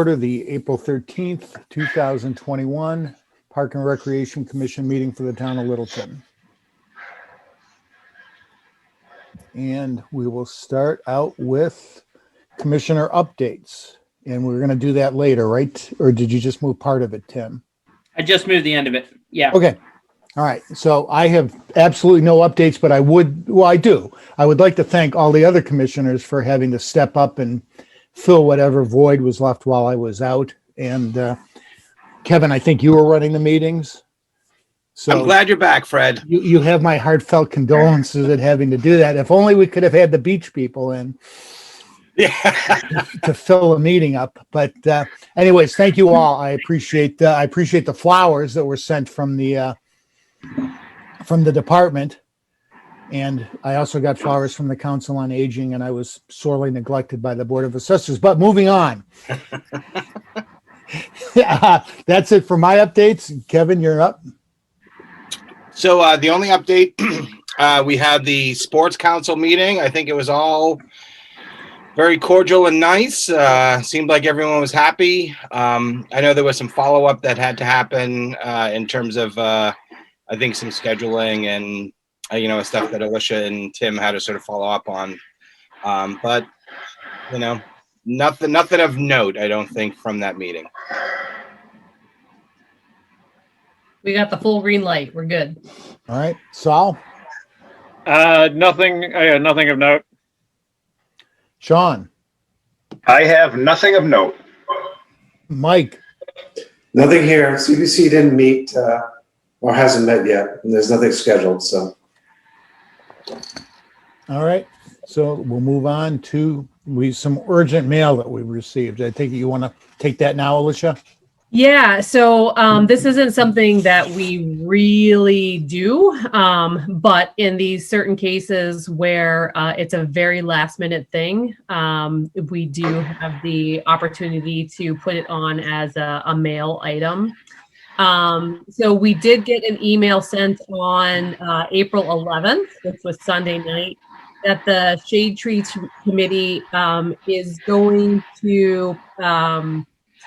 Order the April 13th, 2021 Park and Recreation Commission meeting for the town of Littleton. And we will start out with commissioner updates. And we're going to do that later, right? Or did you just move part of it, Tim? I just moved the end of it. Yeah. Okay. All right. So I have absolutely no updates, but I do. I would like to thank all the other commissioners for having to step up and fill whatever void was left while I was out. And Kevin, I think you were running the meetings. So I'm glad you're back, Fred. You have my heartfelt condolences at having to do that. If only we could have had the beach people in to fill a meeting up. But anyways, thank you all. I appreciate the flowers that were sent from the department. And I also got flowers from the Council on Aging, and I was sorely neglected by the Board of Assessors. But moving on. That's it for my updates. Kevin, you're up. So the only update, we had the Sports Council meeting. I think it was all very cordial and nice. Seemed like everyone was happy. I know there was some follow-up that had to happen in terms of, I think, some scheduling and stuff that Alicia and Tim had to sort of follow up on. But, nothing of note, I don't think, from that meeting. We got the full green light. We're good. All right. Saul? Nothing of note. Sean? I have nothing of note. Mike? Nothing here. CBC didn't meet or hasn't met yet, and there's nothing scheduled, so. All right, so we'll move on to some urgent mail that we received. I think you want to take that now, Alicia? Yeah, so this isn't something that we really do, but in these certain cases where it's a very last minute thing, we do have the opportunity to put it on as a mail item. So we did get an email sent on April 11th, which was Sunday night, that the Shade Tree Committee is going to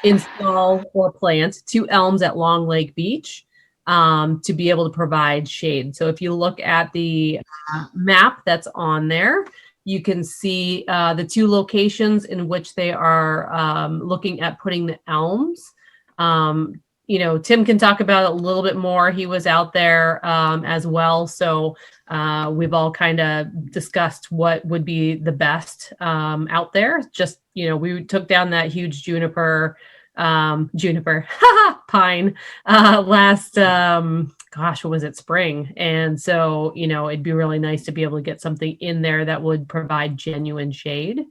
install or plant 2 elms at Long Lake Beach to be able to provide shade. So if you look at the map that's on there, you can see the 2 locations in which they are looking at putting the elms. Tim can talk about it a little bit more. He was out there as well. So we've all kind of discussed what would be the best out there. Just, we took down that huge juniper pine last, what was it, spring. And so, it'd be really nice to be able to get something in there that would provide genuine shade.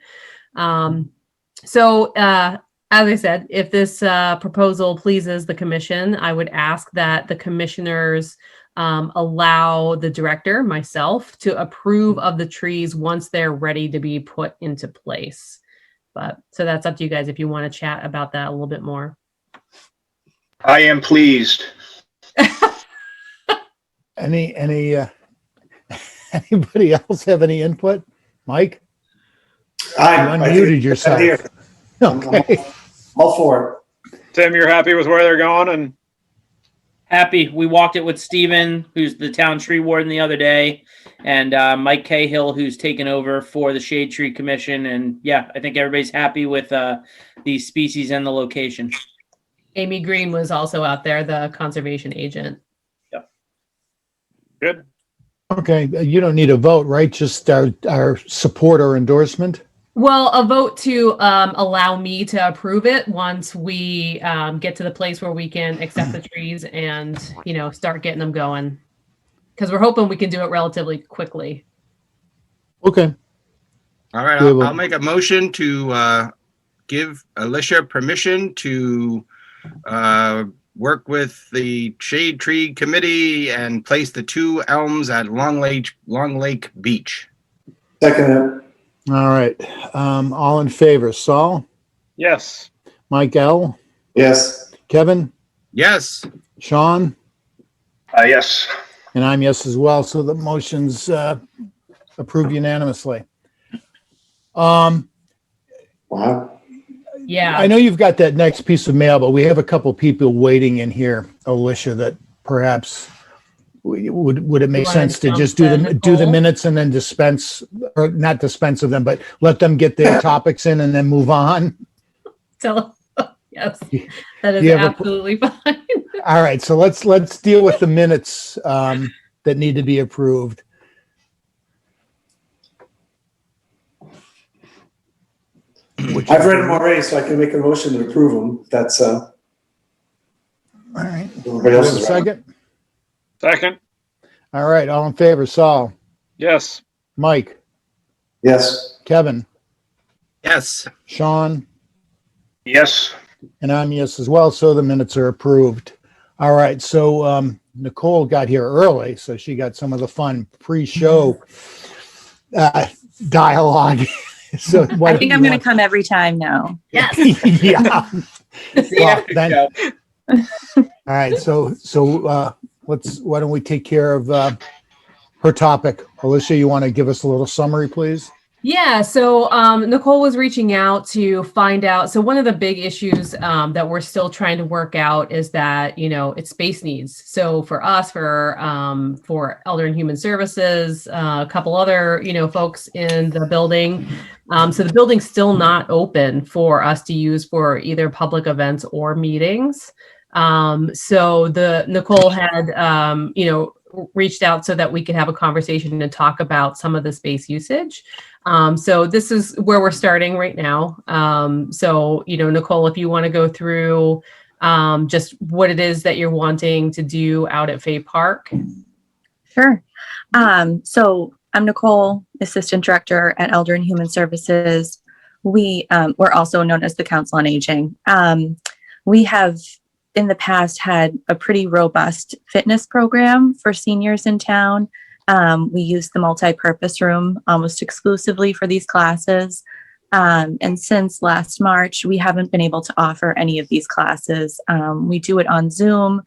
As I said, if this proposal pleases the commission, I would ask that the commissioners allow the director, myself, to approve of the trees once they're ready to be put into place. So that's up to you guys if you want to chat about that a little bit more. I am pleased. Anybody else have any input? Mike? You unmuted yourself. Okay. All for it. Tim, you're happy with where they're going? And Happy. We walked it with Steven, who's the town tree warden, the other day, and Mike Cahill, who's taken over for the Shade Tree Commission. And yeah, I think everybody's happy with the species and the location. Amy Green was also out there, the conservation agent. Yep. good. Okay, you don't need a vote, right? Just our support or endorsement? Well, a vote to allow me to approve it once we get to the place where we can accept the trees and, start getting them going. Because we're hoping we can do it relatively quickly. Okay. All right, I'll make a motion to give Alicia permission to work with the Shade Tree Committee and place the 2 elms at Long Lake Beach. Second. All right. All in favor. Saul? Yes. Mike L? Yes. Kevin? Yes. Sean? Yes. And I'm yes as well. So the motion's approved unanimously. Wow. Yeah. I know you've got that next piece of mail, but we have a couple people waiting in here, Alicia, that perhaps would it make wanna sense to jump just to do the Nicole? minutes and then dispense, or not dispense of them, but let them get their topics in and then move on? Tell yes, that is You have a- absolutely fine. All right, so let's deal with the minutes that need to be approved. I've read them already, so I can make a motion to approve them. If that's All right. everybody Do we have a else's. second? Second. All right, all in favor, Saul, Yes. Mike, Yes. Kevin, Yes. Sean, Yes. and I'm yes as well, so the minutes are approved. All right, so Nicole got here early, so she got some of the fun pre-show dialogue. So I think I'm going to come every time now. Yes. Yeah. See you Well, after the then- show. All right, so why don't we take care of her topic? Alicia, you want to give us a little summary, please? Yeah, so Nicole was reaching out to find out. So one of the big issues that we're still trying to work out is that, it's space needs. So for us, for Elder and Human Services, a couple other, folks in the building. So the building's still not open for us to use for either public events or meetings. So Nicole had, reached out so that we could have a conversation and talk about some of the space usage. So this is where we're starting right now. So, Nicole, if you want to go through just what it is that you're wanting to do out at Fay Park. Sure. So I'm Nicole, Assistant Director at Elder and Human Services. We're also known as the Council on Aging. We have in the past had a pretty robust fitness program for seniors in town. We use the multi-purpose room almost exclusively for these classes. And since last March, we haven't been able to offer any of these classes. We do it on Zoom,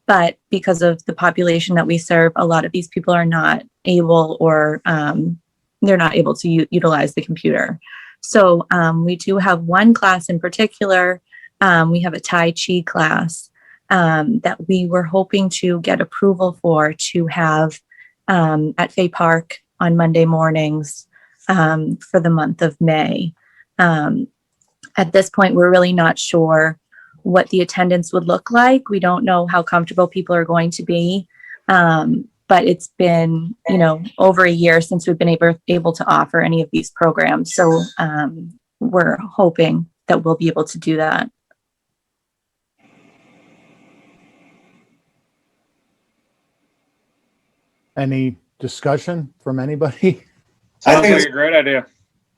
but because of the population that we serve, a lot of these people are not able or they're not able to utilize the computer. So we do have one class in particular. We have a Tai Chi class that we were hoping to get approval for to have at Fay Park on Monday mornings for the month of May. At this point, we're really not sure what the attendance would look like. We don't know how comfortable people are going to be. But it's been, over a year since we've been able to offer any of these programs. So we're hoping that we'll be able to do that. Any discussion from anybody? I Sounds think like it's, a great idea.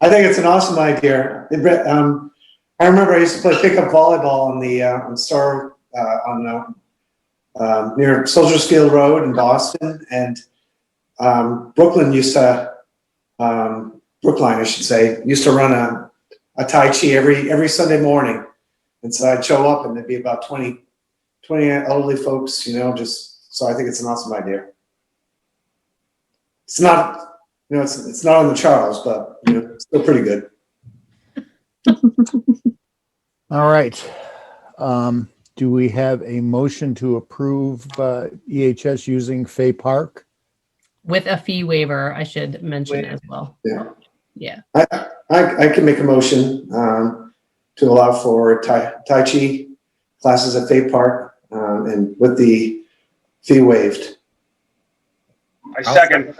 I think it's an awesome idea. I remember I used to play pickup volleyball on the near Soldiers Field Road in Boston, and Brookline, I should say, used to run a Tai Chi every Sunday morning, and so I'd show up and there'd be about 20 elderly folks, so I think it's an awesome idea. It's not, it's not on the Charles, but it's still pretty good. All right. Do we have a motion to approve EHS using Fay Park? With a fee waiver, I should mention as well. Yeah. Yeah. I can make a motion to allow for Tai Chi classes at Fay Park and with the fee waived. I second.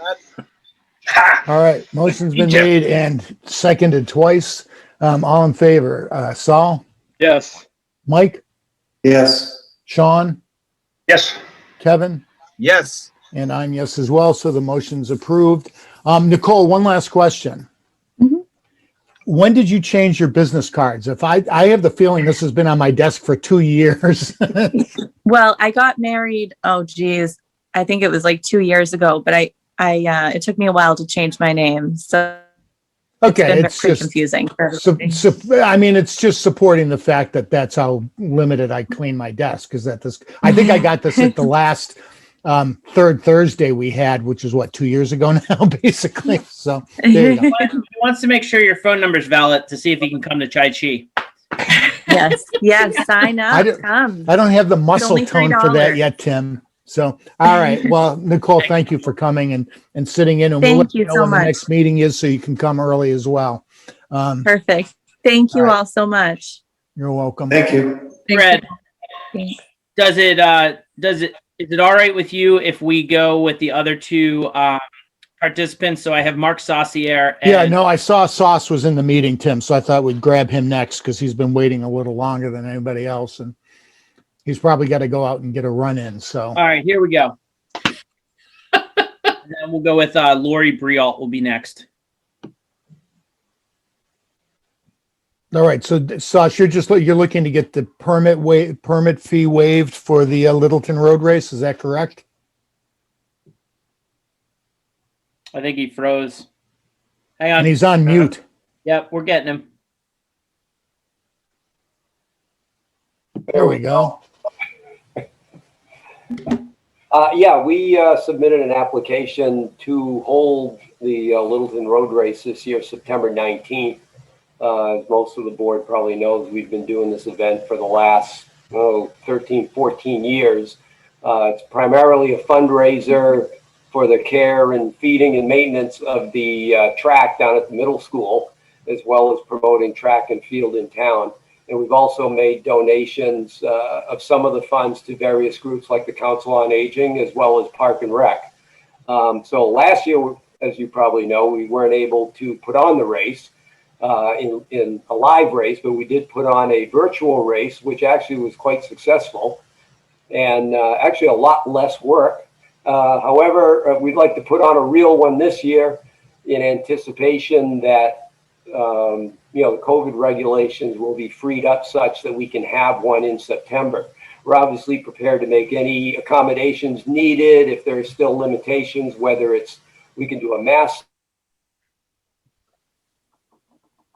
Ha! All right. Motion's been Egypt. made and seconded twice. All in favor. Saul, Yes. Mike, Yes. Sean, Yes. Kevin, Yes. and I'm yes as well. So the motion's approved. Nicole, one last question. Mhm. When did you change your business cards? If I have the feeling this has been on my desk for 2 years. Well, I got married. Oh, geez. I think it was like 2 years ago, but it took me a while to change my name. So Okay, been it's pretty just confusing. For everybody. it's just supporting the fact that that's how limited I clean my desk. Is that this? I think I got this at the last third Thursday we had, which is 2 years ago now, basically. So there you go. He wants to make sure your phone number's valid to see if he can come to Chai Chi. Yes, yes, sign I up, don't- come. I don't have the muscle only tone for that $3. yet, Tim. So, all right. Well, Nicole, thank you for coming and sitting in, and we'll let Thank you know so when the much. next meeting is so you can come early as well. Perfect. Thank you All right. all so much. You're welcome. Thank you. Fred, Thanks. is it all right with you if we go with the other two participants? So I have Mark Saucier. And Yeah, no, I saw Sauce was in the meeting, Tim, so I thought we'd grab him next because he's been waiting a little longer than anybody else, and he's probably got to go out and get a run in. So, All right, here we go. And then we'll go with Lori Brialt will be next. all right. So, Sauce, you're looking to get the permit fee waived for the Littleton Road Race. Is that correct? I think he froze. Hang on. And he's on mute. Yep, we're getting him. There we go. Yeah, we submitted an application to hold the Littleton Road Race this year, September 19th. As most of the board probably knows, we've been doing this event for the last 13, 14 years. It's primarily a fundraiser for the care and feeding and maintenance of the track down at the middle school, as well as promoting track and field in town. And we've also made donations of some of the funds to various groups like the Council on Aging, as well as Park and Rec. So last year, as you probably know, we weren't able to put on the race in a live race, but we did put on a virtual race, which actually was quite successful and actually a lot less work. However, we'd like to put on a real one this year in anticipation that the COVID regulations will be freed up such that we can have one in September. We're obviously prepared to make any accommodations needed if there are still limitations, whether it's we can do a mass.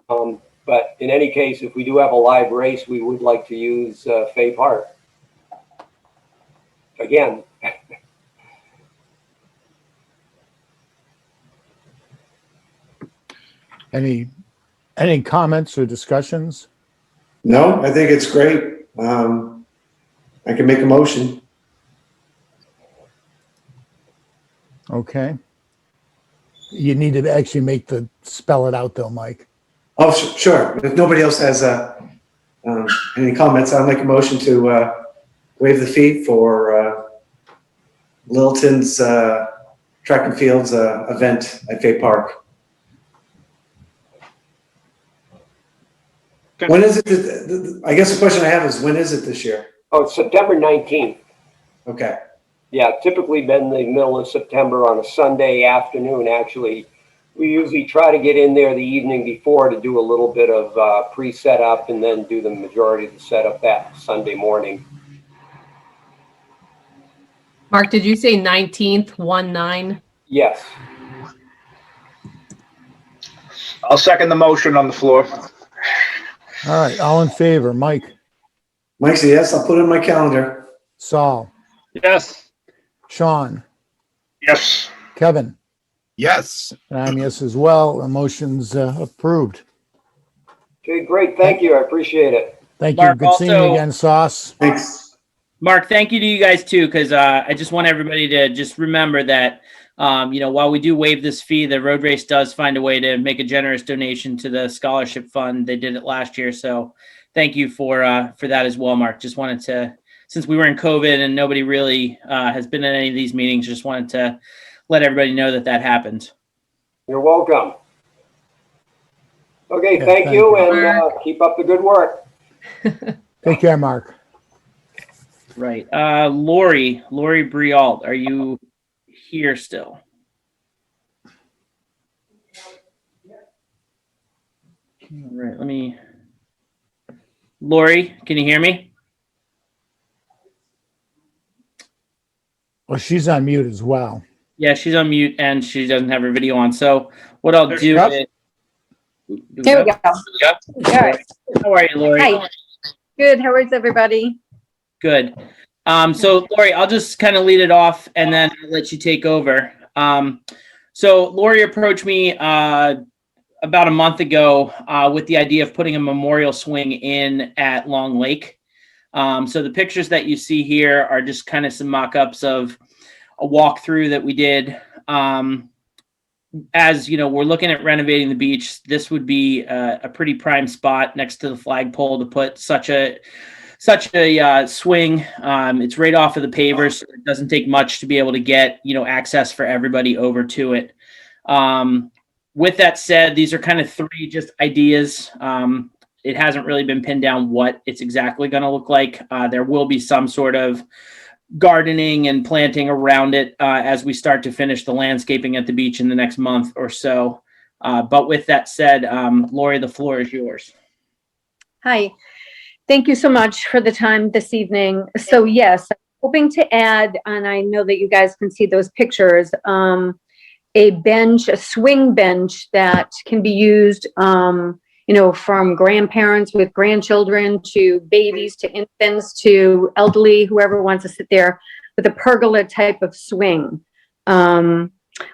But in any case, if we do have a live race, we would like to use Fay Park. Again. Any comments or discussions? No, I think it's great. I can make a motion. Okay. You need to actually spell it out though, Mike. Oh, sure. If nobody else has any comments, I'll make a motion to waive the fee for Littleton's track and fields event at Fay Park. When is it? I guess the question I have is, when is it this year? Oh, it's September 19th. Okay. Yeah, typically been the middle of September on a Sunday afternoon, actually. We usually try to get in there the evening before to do a little bit of pre-setup and then do the majority of the setup that Sunday morning. Mark, did you say 19th, 1-9? Yes. I'll second the motion on the floor. All right. All in favor, Mike, Mike's a yes. I'll put it in my calendar. Saul, Yes. Sean, Yes. Kevin, Yes. and I'm yes as well. The motion's approved. Okay, great. Thank you. I apprite it. Thank you. Mark, Good seeing you also- again, Sauce. Thanks. Mark, thank you to you guys too, because I just want everybody to just remember that, while we do waive this fee, the road race does find a way to make a generous donation to the scholarship fund. They did it last year, so thank you for that as well, Mark. Just wanted to, since we were in COVID and nobody really has been at any of these meetings, just wanted to let everybody know that happened. You're welcome. Okay, Yeah, thank thank you, you. and keep up the good work. Take care, Mark. Right. Lori Brialt, are you here still? All right, Lori, can you hear me? Well, she's on mute as well. Yeah, she's on mute and she doesn't have her video on. So what I'll do Yep. is. There we go. All right. How are you, Lori? Hi. Good. How is everybody? Good. So Lori, I'll just kind of lead it off and then I'll let you take over. So Lori approached me about a month ago with the idea of putting a memorial swing in at Long Lake. So the pictures that you see here are just kind of some mock-ups of a walkthrough that we did. As you know, we're looking at renovating the beach. This would be a pretty prime spot next to the flagpole to put such a swing. It's right off of the pavers, so it doesn't take much to be able to get access for everybody over to it. With that said, these are kind of three just ideas. It hasn't really been pinned down what it's exactly going to look like. There will be some sort of gardening and planting around it as we start to finish the landscaping at the beach in the next month or so. But with that said, Lori, the floor is yours. Hi. Thank you so much for the time this evening. So yes, I'm hoping to add, and I know that you guys can see those pictures, a bench, a swing bench that can be used, from grandparents with grandchildren to babies to infants to elderly, whoever wants to sit there with a pergola type of swing,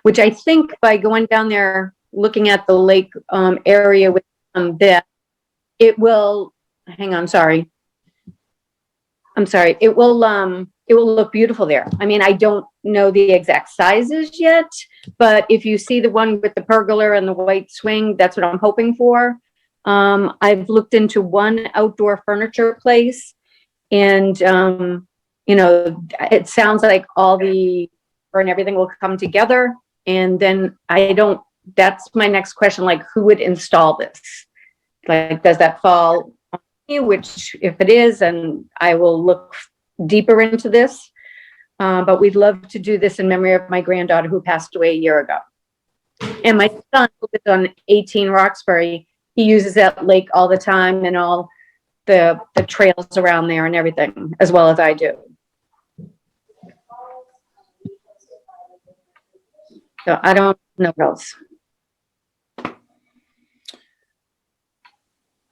which I think by going down there, looking at the lake area with that, it will, it will look beautiful there. I mean, I don't know the exact sizes yet, but if you see the one with the pergola and the white swing, that's what I'm hoping for. I've looked into one outdoor furniture place, and it sounds like all the and everything will come together. And then that's my next question, like who would install this? Like, does that fall on me? Which if it is, and I will look deeper into this. But we'd love to do this in memory of my granddaughter who passed away a year ago. And my son who lives on 18 Roxbury, he uses that lake all the time and all the trails around there and everything, as well as I do. So I don't know what else.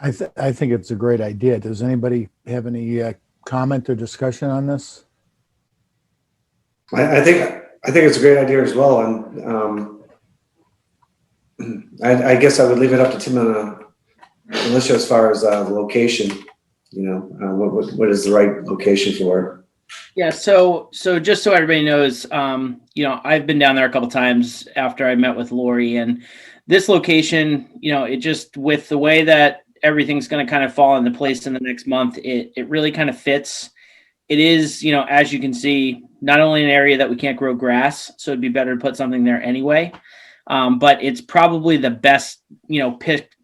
I think it's a great idea. Does anybody have any comment or discussion on this? I think it's a great idea as well, and I guess I would leave it up to Tim and Alicia as far as the location. What is the right location for it? Yeah, so just so everybody knows, I've been down there a couple times after I met with Lori, and this location, it just, with the way that everything's going to kind of fall into place in the next month, it really kind of fits. It is, as you can see, not only an area that we can't grow grass, so it'd be better to put something there anyway. But it's probably the best,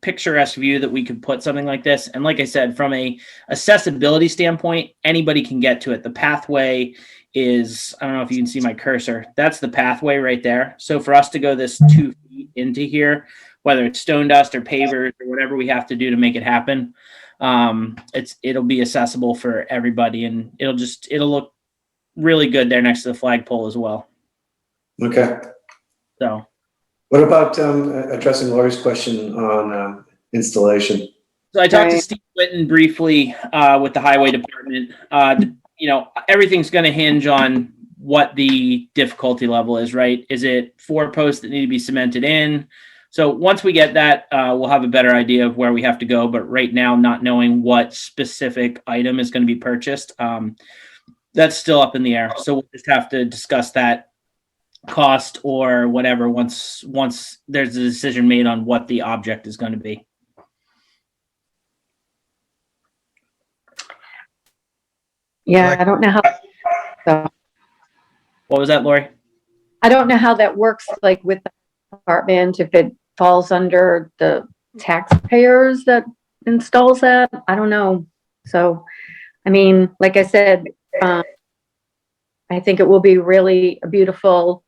picturesque view that we could put something like this. And like I said, from a accessibility standpoint, anybody can get to it. The pathway is, I don't know if you can see my cursor. That's the pathway right there. So for us to go this 2 feet into here, whether it's stone dust or pavers or whatever we have to do to make it happen, it'll be accessible for everybody, and it'll look really good there next to the flagpole as well. Okay. So. What about addressing Lori's question on installation? So I talked to Steve Whitten briefly with the highway department. Everything's going to hinge on what the difficulty level is, right? Is it 4 posts that need to be cemented in? So once we get that, we'll have a better idea of where we have to go. But right now, not knowing what specific item is going to be purchased, that's still up in the air. So we'll just have to discuss that cost or whatever once there's a decision made on what the object is going to be. Yeah, I don't know how. So. What was that, Lori? I don't know how that works, like with the department, if it falls under the taxpayers that installs that. I don't know. So, I mean, like I said, I think it will be really a beautiful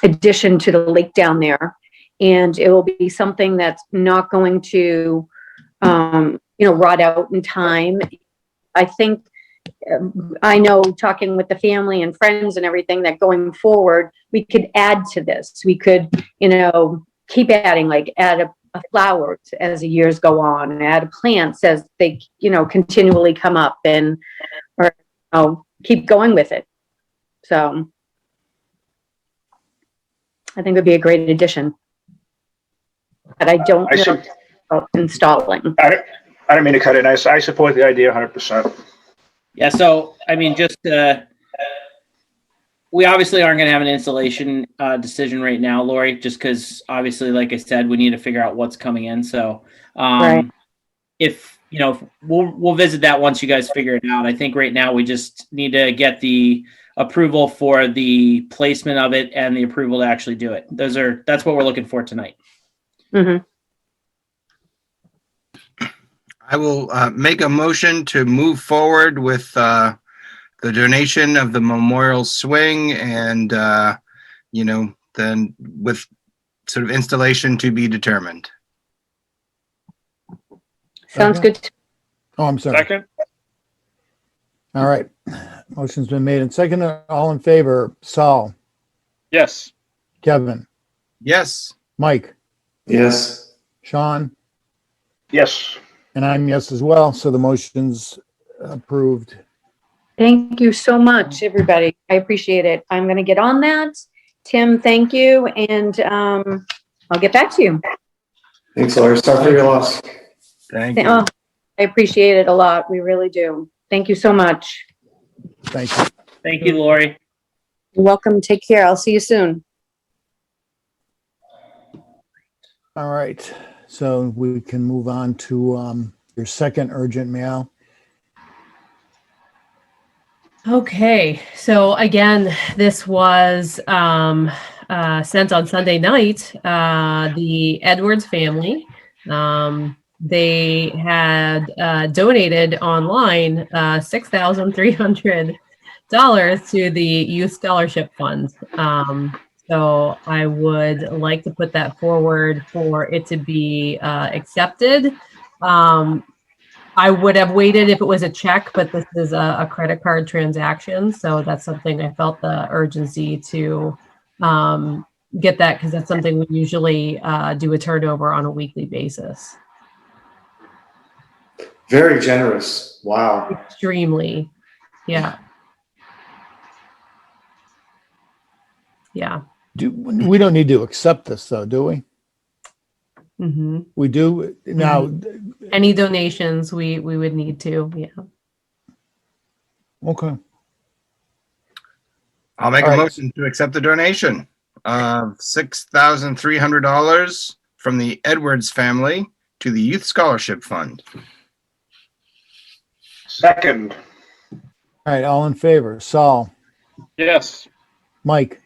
addition to the lake down there, and it will be something that's not going to, rot out in time. I think, I know, talking with the family and friends and everything, that going forward, we could add to this. We could, keep adding, like add a flowers as the years go on, and add plants as they, continually come up, and, keep going with it. So I think it would be a great addition. but I don't I, know sup- about installing. I don't mean to cut in. I support the idea 100%. Yeah, so I mean, just we obviously aren't going to have an installation decision right now, Lori, just because obviously, like I said, we need to figure out what's coming in. So, Right. if you know, we'll visit that once you guys figure it out. I think right now we just need to get the approval for the placement of it and the approval to actually do it. That's what we're looking for tonight. Mm-hmm. I will make a motion to move forward with the donation of the memorial swing and, then with sort of installation to be determined. Sounds Okay. good. Oh, I'm sorry. Second. All right. Motion's been made and seconded. All in favor, Saul, Yes. Kevin, Yes. Mike, Yes. Sean, Yes. and I'm yes as well. So the motion's approved. Thank you so much, everybody. I appreciate it. I'm going to get on that. Tim, thank you. And I'll get back to you. Thanks, Laura. Sorry for your loss. Thank you. Oh, I appreciate it a lot. We really do. Thank you so much. Thank you. Thank you, Lori. You're welcome. Take care. I'll see you soon. All right. So we can move on to your second urgent mail. Okay, so again, this was sent on Sunday night. The Edwards family, they had donated online $6,300 to the Youth Scholarship Fund. So I would like to put that forward for it to be accepted. I would have waited if it was a check, but this is a credit card transaction. So that's something I felt the urgency to get that, because that's something we usually do a turnover on a weekly basis. Very generous. Wow. Extremely. Yeah. Yeah. We don't need to accept this though, do we? Mm-hmm. We do now. Any donations we would need to. Yeah. Okay. I'll make All a right. motion to accept the donation of $6,300 from the Edwards family to the Youth Scholarship Fund. Second. All right. All in favor, Saul, Yes. Mike,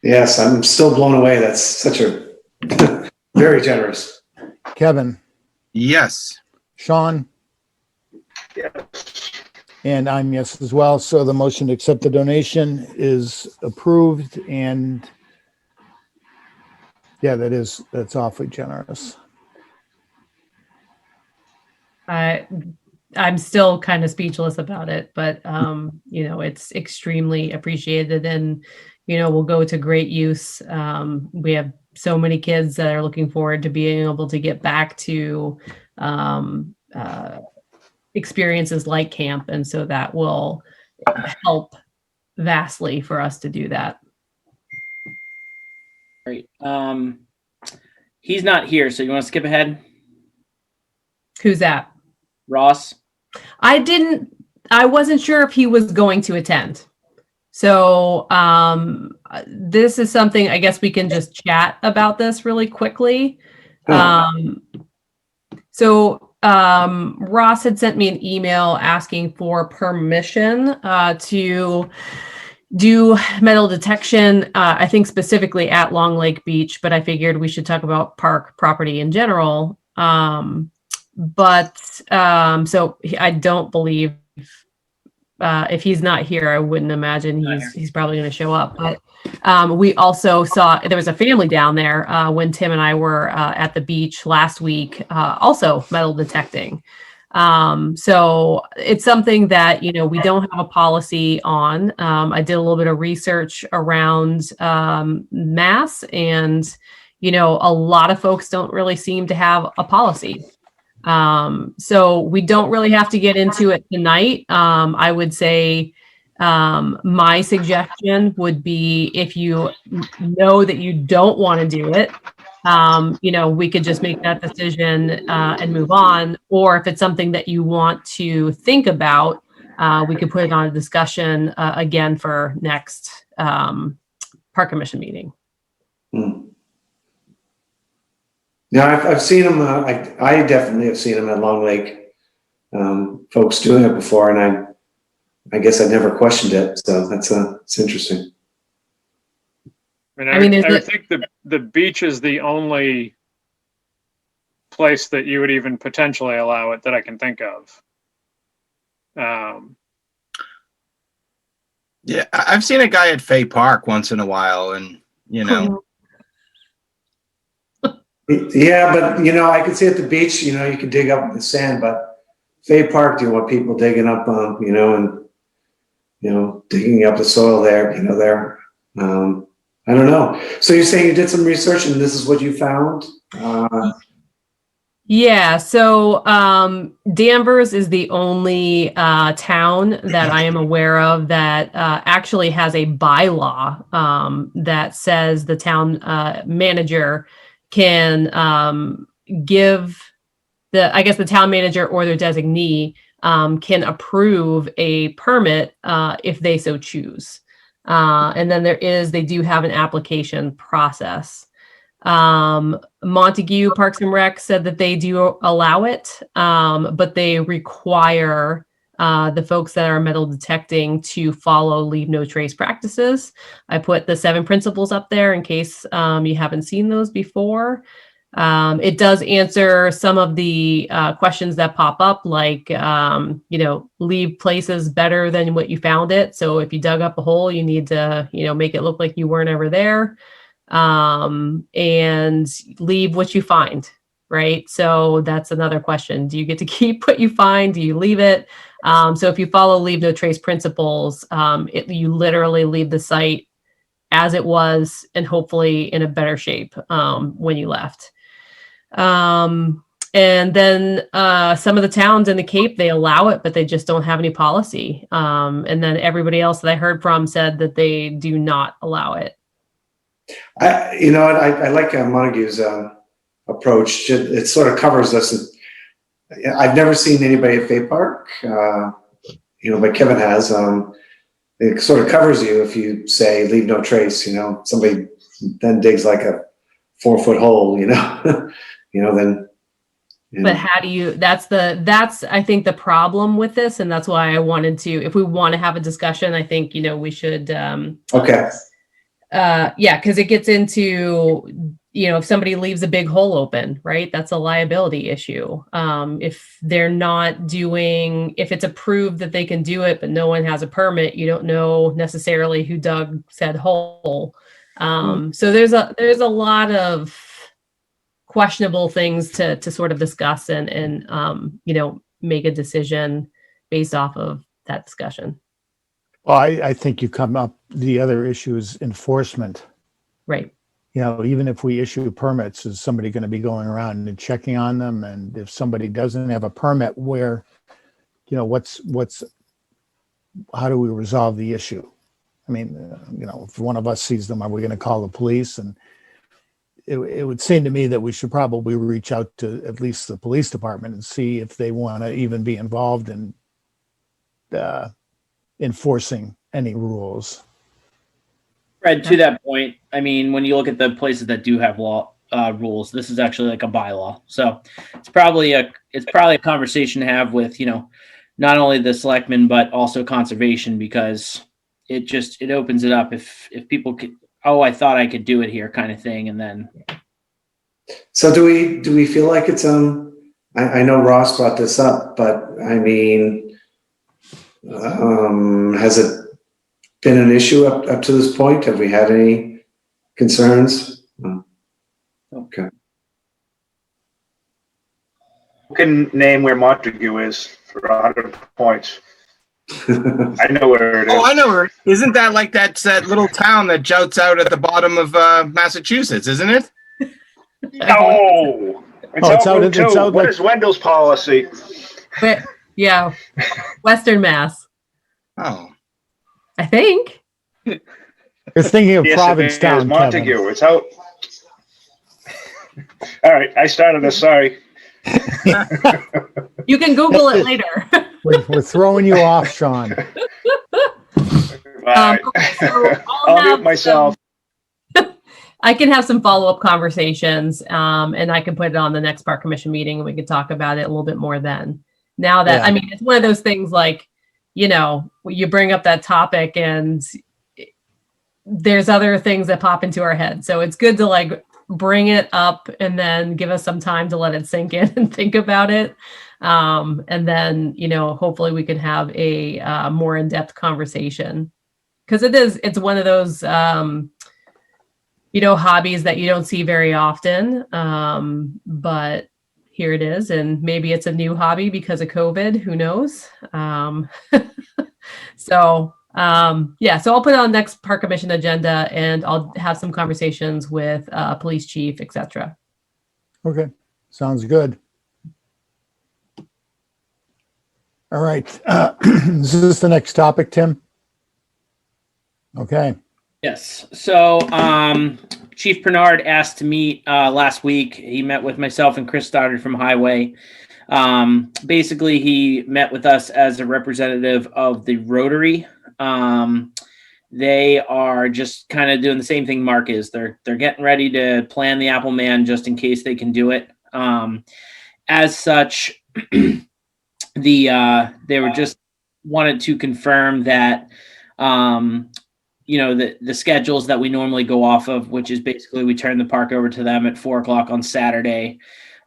Yes, I'm still blown away. That's such a very generous. Kevin, Yes. Sean, Yes. and I'm yes as well. So the motion to accept the donation is approved, and yeah, that's awfully generous. I'm still kind of speechless about it, but it's extremely appreciated, and will go to great use. We have so many kids that are looking forward to being able to get back to experiences like camp, and so that will help vastly for us to do that. Great. He's not here, so you want to skip ahead? Who's that? Ross? I wasn't sure if he was going to attend. So this is something I guess we can just chat about this really quickly. So Ross had sent me an email asking for permission to do metal detection, I think specifically at Long Lake Beach, but I figured we should talk about park property in general. So I don't believe if he's not here, I wouldn't imagine he's probably going to show up. But we also saw there was a family down there when Tim and I were at the beach last week, also metal detecting. So it's something that, we don't have a policy on. I did a little bit of research around Mass, and, a lot of folks don't really seem to have a policy. So we don't really have to get into it tonight. I would say my suggestion would be, if you know that you don't want to do it, we could just make that decision and move on. Or if it's something that you want to think about, we could put it on a discussion again for next Park Commission meeting. Yeah, I've seen them. I definitely have seen them at Long Lake. Folks doing it before, and I guess I never questioned it. So it's interesting. I would think the beach is the only place that you would even potentially allow it that I can think of. Yeah, I've seen a guy at Fay Park once in a while, and Yeah, but I could see at the beach, you can dig up in the sand, but Fay Park, do you want people digging up, and digging up the soil there, there. I don't know. So you're saying you did some research and this is what you found? Yeah, so Danvers is the only town that I am aware of that actually has a bylaw that says the town manager can give the town manager or their designee can approve a permit if they so choose. And then they do have an application process. Montague Parks and Rec said that they do allow it, but they require the folks that are metal detecting to follow leave no trace practices. I put the 7 principles up there in case you haven't seen those before. It does answer some of the questions that pop up, like, leave places better than what you found it. So if you dug up a hole, you need to, make it look like you weren't ever there. And leave what you find, right? So that's another question. Do you get to keep what you find? Do you leave it? So if you follow leave no trace principles, you literally leave the site as it was and hopefully in a better shape when you left. And then some of the towns in the Cape, they allow it, but they just don't have any policy. And then everybody else that I heard from said that they do not allow it. I like Montague's approach. It sort of covers us. I've never seen anybody at Fay Park, but Kevin has. It sort of covers you if you say leave no trace. Somebody then digs like a 4-foot hole. Then. But how do you? That's I think the problem with this, and that's why I wanted to. If we want to have a discussion, I think we should. Okay. Because it gets into, if somebody leaves a big hole open, right? That's a liability issue. If they're not doing, if it's approved that they can do it, but no one has a permit, you don't know necessarily who dug said hole. So there's a lot of questionable things to sort of discuss and make a decision based off of that discussion. Well, I think you come up, the other issue is enforcement. Right. Even if we issue permits, is somebody going to be going around and checking on them? And if somebody doesn't have a permit, where, how do we resolve the issue? I mean, if one of us sees them, are we going to call the police? And it would seem to me that we should probably reach out to at least the police department and see if they want to even be involved in enforcing any rules. Fred, to that point, I mean, when you look at the places that do have law rules, this is actually like a bylaw. So it's probably a conversation to have with, not only the selectmen, but also conservation, because it opens it up if people could, I thought I could do it here kind of thing. And then. So do we feel like it's, I know Ross brought this up, but I mean, has it been an issue up to this point? Have we had any concerns? Okay. You can name where Montague is for 100 points. I know where it is. Oh, I know where. Isn't that like that little town that jouts out at the bottom of Massachusetts, isn't it? No! It's out Route 2. What is Wendell's policy? Yeah. Western Mass. Oh. I think. You're thinking of Yes, Provincetown, Montague. Kevin. It's out. All right, I started this. Sorry. You can Google it later. We're throwing you off, Sean. Okay, so I'll mute myself. I can have some follow-up conversations, and I can put it on the next park commission meeting, and we can talk about it a little bit more then. Now that, Yeah. I mean, it's one of those things like, you know, you bring up that topic and there's other things that pop into our head. So it's good to like bring it up and then give us some time to let it sink in and think about it. And then, you know, hopefully we can have a more in-depth conversation. Because it's one of those, you know, hobbies that you don't see very often. But here it is. And maybe it's a new hobby because of COVID. Who knows? So I'll put it on next park commission agenda, and I'll have some conversations with police chief, etc. Okay, sounds good. All right, is this the next topic, Tim? Okay. Yes. So Chief Bernard asked to meet last week. He met with myself and Chris Stoddard from Highway. Basically, he met with us as a representative of the Rotary. They are just kind of doing the same thing Mark is. They're getting ready to plan the Apple Man just in case they can do it. As such, they were just wanted to confirm that you know, the schedules that we normally go off of, which is basically we turn the park over to them at 4:00 on Saturday.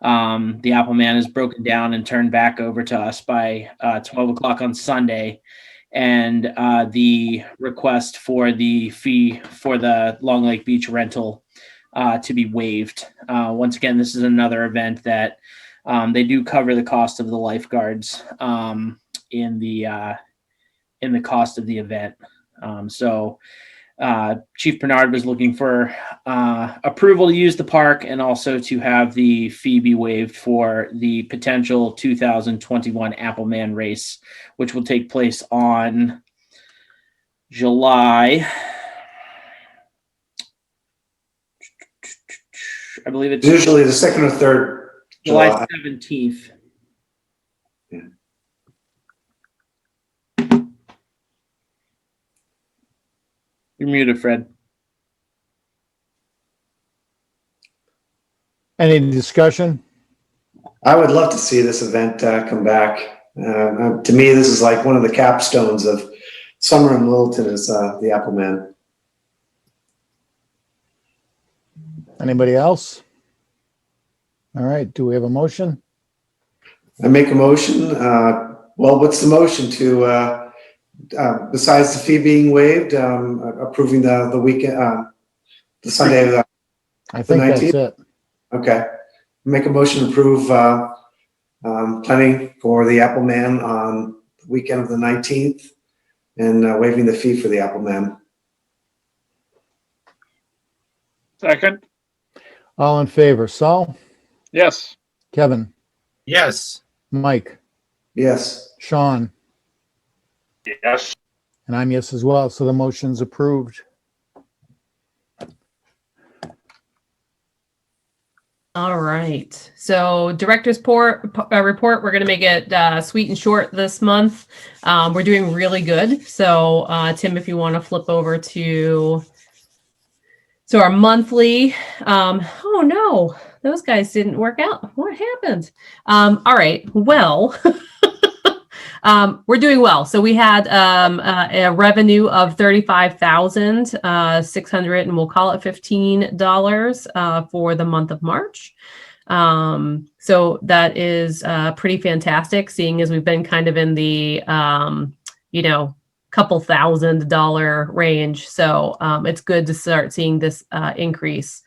The Apple Man is broken down and turned back over to us by 12:00 on Sunday. And the request for the fee for the Long Lake Beach rental to be waived. Once again, this is another event that they do cover the cost of the lifeguards in the cost of the event. So Chief Bernard was looking for approval to use the park and also to have the fee be waived for the potential 2021 Apple Man race, which will take place on July. I believe it's usually the second or third July 17th. Yeah. You're muted, Fred. Any discussion? I would love to see this event come back. To me, this is like one of the capstones of summer in Littleton is the Apple Man. Anybody else? All right, do we have a motion? I make a motion. Well, what's the motion to, besides the fee being waived, approving the weekend, the Sunday of the I think that's 19th? it. Okay. Make a motion to approve planning for the Apple Man on the weekend of the 19th and waiving the fee for the Apple Man. Second. All in favor, Saul, Yes. Kevin, Yes. Mike, Yes. Sean, Yes. and I'm yes as well, so the motion's approved. All right. So director's report, we're going to make it sweet and short this month. We're doing really good. So Tim, if you want to flip over to our monthly, oh no, those guys didn't work out. What happened? All right. Well, we're doing well. So we had a revenue of $35,600, and we'll call it $15 for the month of March. So that is pretty fantastic, seeing as we've been kind of in the couple $1,000 range. So it's good to start seeing this increase.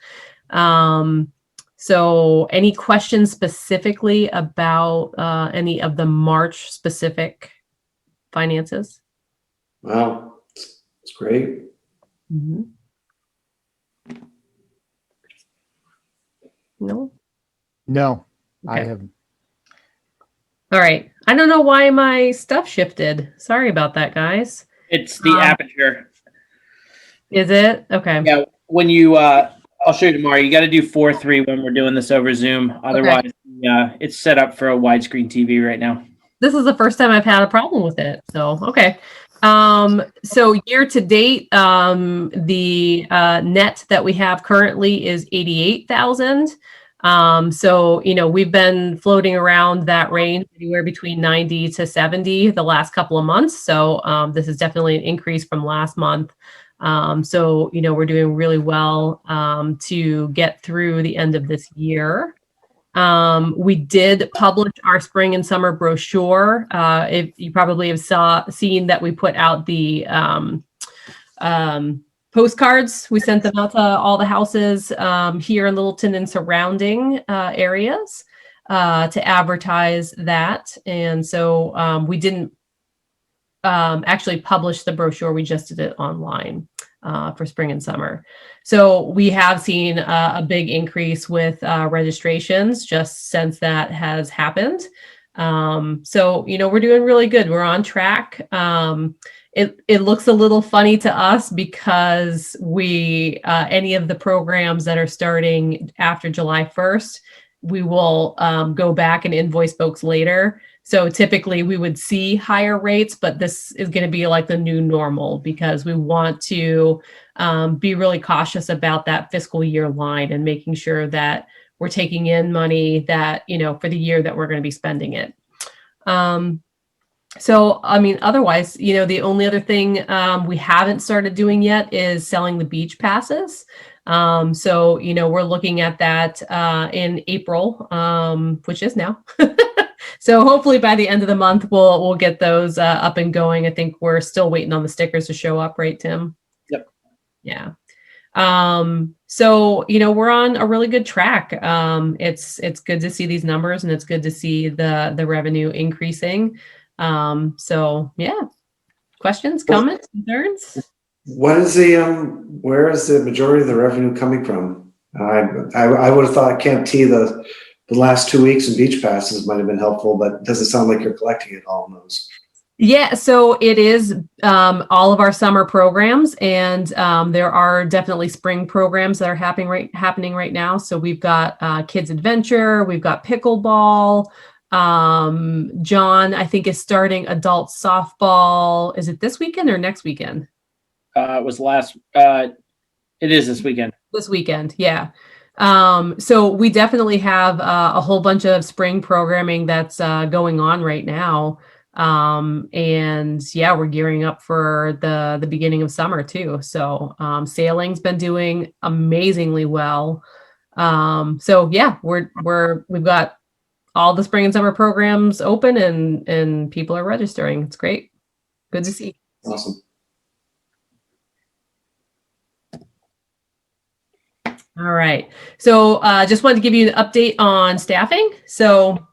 So any questions specifically about any of the March specific finances? Wow. It's great. Mm-hmm. No? No, I Okay. haven't. All right. I don't know why my stuff shifted. Sorry about that, guys. It's the aperture. Is it? Okay. Yeah, when you I'll show you tomorrow. You got to do 4:3 when we're doing this over Zoom. Otherwise, it's set up for a widescreen TV right now. This is the first time I've had a problem with it. So, okay. So year to date, the net that we have currently is 88,000. So, we've been floating around that range, anywhere between 90 to 70 the last couple of months. So, this is definitely an increase from last month. So, we're doing really well to get through the end of this year. We did publish our spring and summer brochure. If you probably have seen that we put out the postcards. We sent them out to all the houses here in Littleton and surrounding areas to advertise that. And so we didn't actually publish the brochure. We just did it online for spring and summer. So we have seen a big increase with registrations just since that has happened. So, we're doing really good. We're on track. It looks a little funny to us because we any of the programs that are starting after July 1st, we will go back and invoice folks later. So typically we would see higher rates, but this is going to be like the new normal because we want to be really cautious about that fiscal year line and making sure that we're taking in money that, for the year that we're going to be spending it. So, otherwise, the only other thing we haven't started doing yet is selling the beach passes. So, we're looking at that in April, which is now. So hopefully by the end of the month, we'll get those up and going. I think we're still waiting on the stickers to show up, right, Tim? Yep. Yeah. So, we're on a really good track. It's good to see these numbers and it's good to see the revenue increasing. So yeah. Questions, comments, concerns? What is where is the majority of the revenue coming from? I would have thought Camp T, the last 2 weeks in beach passes might have been helpful, but it doesn't sound like you're collecting it all in those. Yeah, so it is all of our summer programs, and there are definitely spring programs that are happening right now. So we've got Kids Adventure, we've got pickleball. John, I think, is starting adult softball. Is it this weekend or next weekend? It was it is this weekend. This weekend, yeah. So we definitely have a whole bunch of spring programming that's going on right now. And yeah, we're gearing up for the beginning of summer too. So sailing's been doing amazingly well. So yeah, we've got all the spring and summer programs open and people are registering. It's great. Good to see. Awesome. All right. So just wanted to give you an update on staffing. So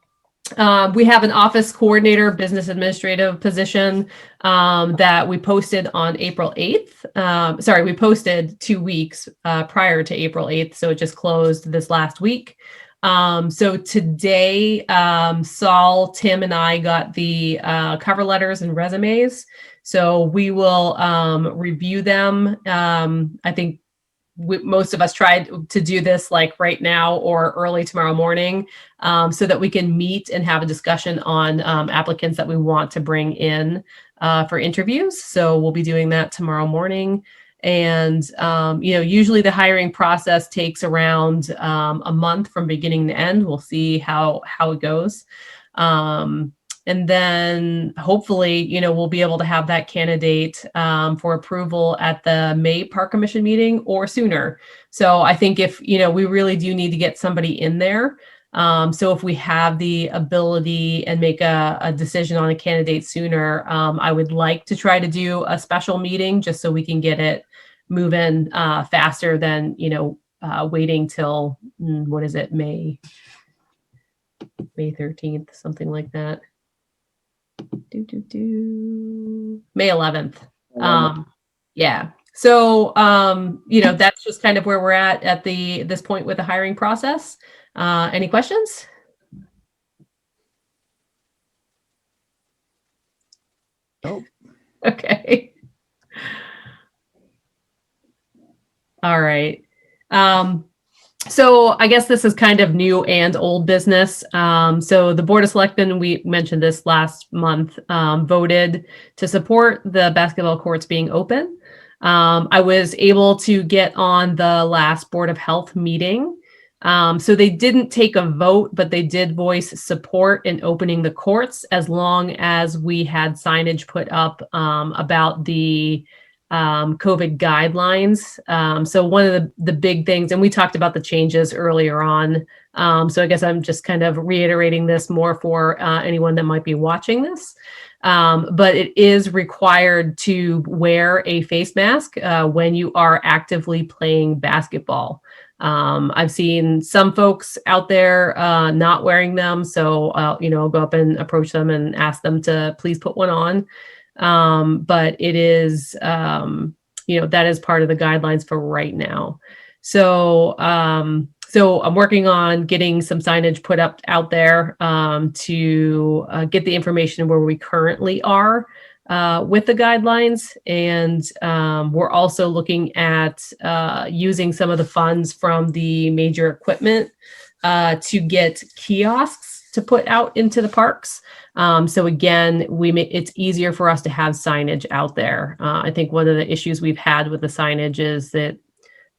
we have an office coordinator, business administrative position that we posted on April 8th. We posted 2 weeks prior to April 8th. So it just closed this last week. So today, Saul, Tim, and I got the cover letters and resumes. So we will review them. I think most of us tried to do this like right now or early tomorrow morning so that we can meet and have a discussion on applicants that we want to bring in for interviews. So we'll be doing that tomorrow morning. And, usually the hiring process takes around a month from beginning to end. We'll see how it goes. And then hopefully, we'll be able to have that candidate for approval at the May Park Commission meeting or sooner. So I think if, we really do need to get somebody in there. So if we have the ability and make a decision on a candidate sooner, I would like to try to do a special meeting just so we can get it moving faster than, waiting till, what is it, May 13th, something like that. May 11th. Yeah. So, that's just kind of where we're at this point with the hiring process. Any questions? Nope. Okay. All right. So I guess this is kind of new and old business. So the Board of Selectmen, we mentioned this last month, voted to support the basketball courts being open. I was able to get on the last Board of Health meeting. So they didn't take a vote, but they did voice support in opening the courts as long as we had signage put up about the COVID guidelines. So one of the big things, and we talked about the changes earlier on. So I guess I'm just kind of reiterating this more for anyone that might be watching this. But it is required to wear a face mask when you are actively playing basketball. I've seen some folks out there not wearing them. So, I'll go up and approach them and ask them to please put one on. But it is, that is part of the guidelines for right now. So I'm working on getting some signage put up out there to get the information where we currently are with the guidelines. And we're also looking at using some of the funds from the major equipment to get kiosks to put out into the parks. So again, it's easier for us to have signage out there. I think one of the issues we've had with the signage is that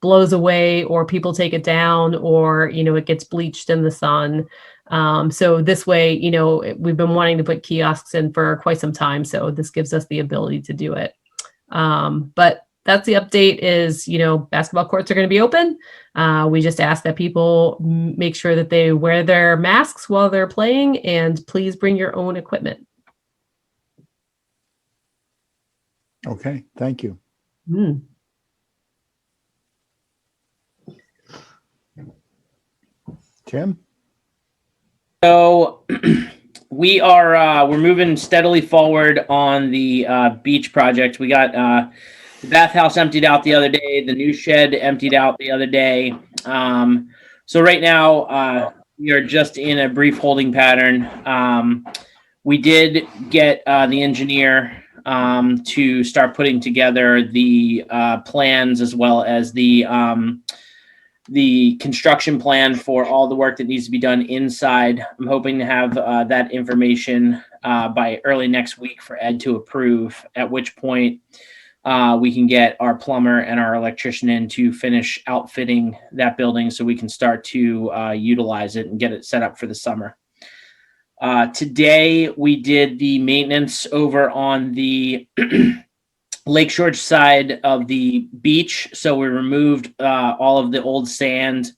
blows away or people take it down or, it gets bleached in the sun. So this way, we've been wanting to put kiosks in for quite some time. So this gives us the ability to do it. But that's the update is, basketball courts are going to be open. We just ask that people make sure that they wear their masks while they're playing and please bring your own equipment. Okay, thank you. Tim? So we're moving steadily forward on the beach project. We got the bathhouse emptied out the other day, the new shed emptied out the other day. So right now we are just in a brief holding pattern. We did get the engineer to start putting together the plans as well as the construction plan for all the work that needs to be done inside. I'm hoping to have that information by early next week for Ed to approve, at which point we can get our plumber and our electrician in to finish outfitting that building so we can start to utilize it and get it set up for the summer. Today, we did the maintenance over on the Lakeshore side of the beach. So we removed all of the old sand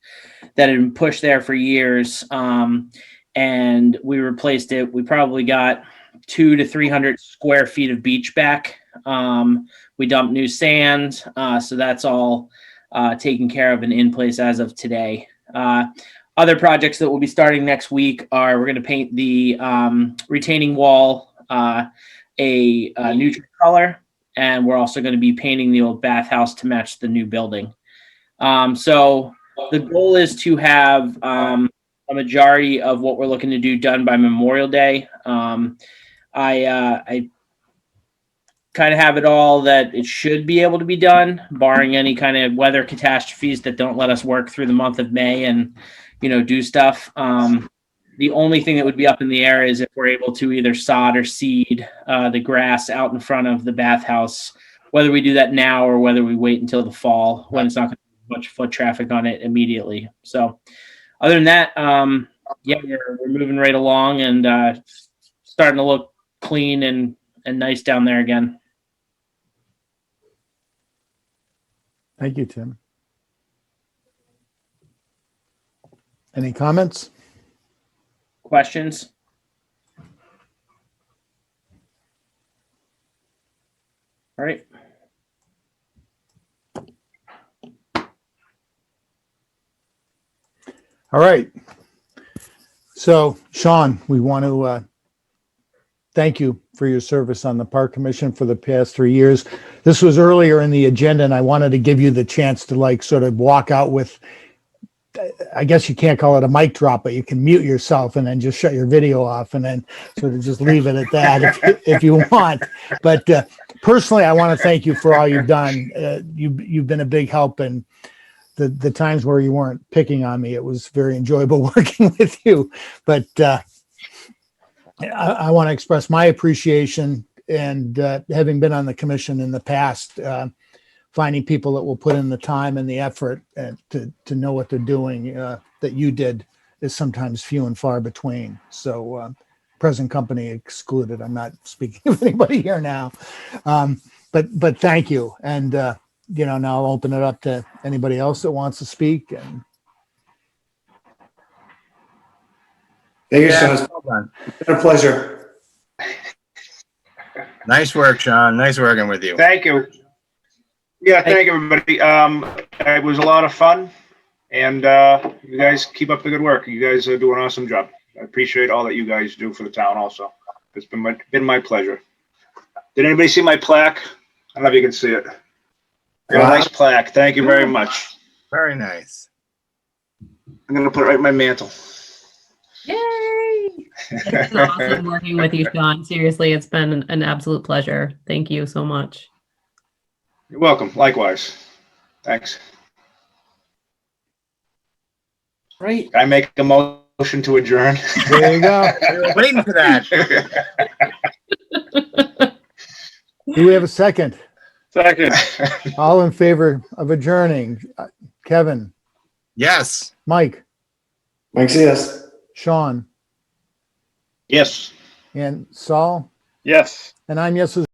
that had been pushed there for years. And we replaced it. We probably got 200 to 300 square feet of beach back. We dumped new sand. So that's all taken care of and in place as of today. Other projects that we'll be starting next week are we're going to paint the retaining wall a neutral color. And we're also going to be painting the old bathhouse to match the new building. So the goal is to have a majority of what we're looking to do done by Memorial Day. I kind of have it all that it should be able to be done, barring any kind of weather catastrophes that don't let us work through the month of May and, do stuff. The only thing that would be up in the air is if we're able to either sod or seed the grass out in front of the bathhouse, whether we do that now or whether we wait until the fall when it's not going to be much foot traffic on it immediately. So other than that, we're moving right along and starting to look clean and nice down there again. Thank you, Tim. Any comments? Questions? All right. All right. So, Sean, we want to thank you for your service on the Park Commission for the past 3 years. This was earlier in the agenda, and I wanted to give you the chance to sort of walk out with, I guess you can't call it a mic drop, but you can mute yourself and then just shut your video off and then sort of just leave it at that if you want. But personally, I want to thank you for all you've done. You've been a big help in the times where you weren't picking on me, it was very enjoyable working with you. But I want to express my appreciation, and having been on the commission in the past, finding people that will put in the time and the effort and to know what they're doing that you did is sometimes few and far between. So present company excluded. I'm not speaking of anybody here now, but thank you. And now I'll open it up to anybody else that wants to speak. And Thank you, Sean. It's been a pleasure. Nice work, Sean. Nice working with you. Thank you. Yeah, thank you, everybody. It was a lot of fun, and you guys keep up the good work. You guys do an awesome job. I appreciate all that you guys do for the town also. It's been my pleasure. Did anybody see my plaque? I don't know if you can see it. Got a nice plaque. Thank you very much. Very nice. I'm going to put it right in my mantle. Yay! It's been awesome working with you, Sean. Seriously, it's been an absolute pleasure. Thank you so much. You're welcome. Likewise. Thanks. Right. Can I make a motion to adjourn? there you go. Waiting for that. Do we have a second? Second. All in favor of adjourning? Kevin, Yes. Mike, Mike, see us. Sean, Yes. and Saul, Yes. and I'm yes as